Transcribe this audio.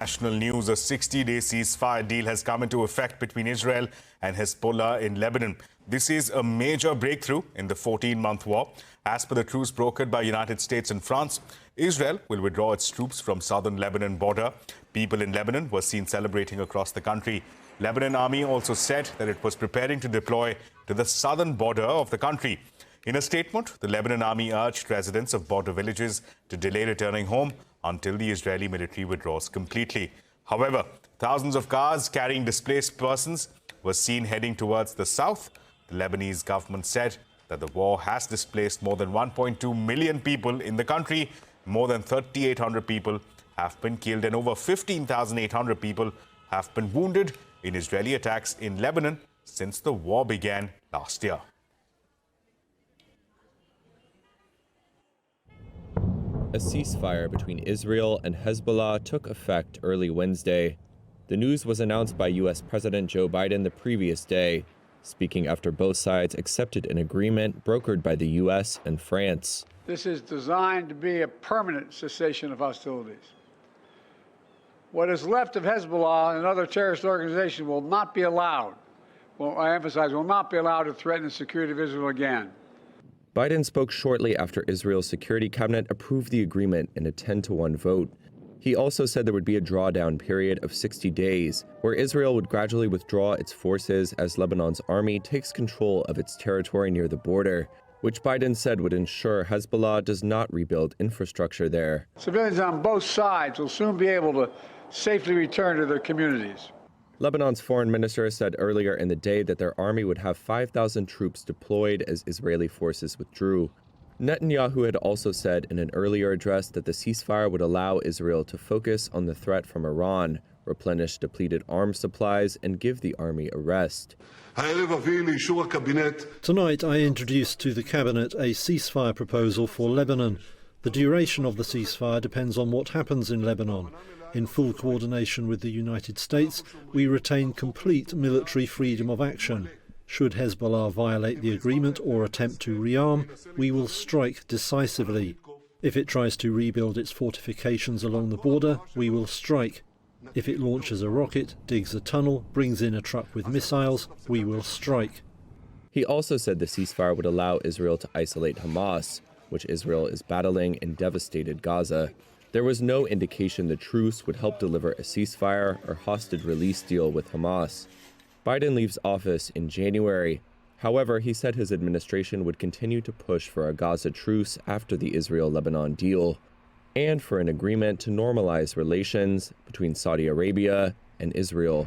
National news, a 60-day ceasefire deal has come into effect between Israel and Hezbollah in Lebanon. This is a major breakthrough in the 14-month war. As per the truce brokered by United States and France, Israel will withdraw its troops from southern Lebanon border. People in Lebanon were seen celebrating across the country. Lebanon army also said that it was preparing to deploy to the southern border of the country. In a statement, the Lebanon army urged residents of border villages to delay returning home until the Israeli military withdraws completely. However, thousands of cars carrying displaced persons were seen heading towards the south. The Lebanese government said that the war has displaced more than 1.2 million people in the country. More than 3,800 people have been killed and over 15,800 people have been wounded in Israeli attacks in Lebanon since the war began last year. A ceasefire between Israel and Hezbollah took effect early Wednesday. The news was announced by U.S. President Joe Biden the previous day, speaking after both sides accepted an agreement brokered by the U.S. and France. This is designed to be a permanent cessation of hostilities. What is left of Hezbollah and other terrorist organizations will not be allowed, I emphasize, will not be allowed to threaten the security of Israel again. Biden spoke shortly after Israel's security cabinet approved the agreement in a 10-to-1 vote. He also said there would be a drawdown period of 60 days, where Israel would gradually withdraw its forces as Lebanon's army takes control of its territory near the border, which Biden said would ensure Hezbollah does not rebuild infrastructure there. Civilians on both sides will soon be able to safely return to their communities. Lebanon's foreign minister said earlier in the day that their army would have 5,000 troops deployed as Israeli forces withdrew. Netanyahu had also said in an earlier address that the ceasefire would allow Israel to focus on the threat from Iran, replenish depleted arms supplies, and give the army a rest. Tonight I introduced to the cabinet a ceasefire proposal for Lebanon. The duration of the ceasefire depends on what happens in Lebanon. In full coordination with the United States, we retain complete military freedom of action. Should Hezbollah violate the agreement or attempt to rearm, we will strike decisively. If it tries to rebuild its fortifications along the border, we will strike. If it launches a rocket, digs a tunnel, brings in a truck with missiles, we will strike. He also said the ceasefire would allow Israel to isolate Hamas, which Israel is battling in devastated Gaza. There was no indication the truce would help deliver a ceasefire or hostage release deal with Hamas. Biden leaves office in January. However, he said his administration would continue to push for a Gaza truce after the Israel-Lebanon deal, and for an agreement to normalize relations between Saudi Arabia and Israel.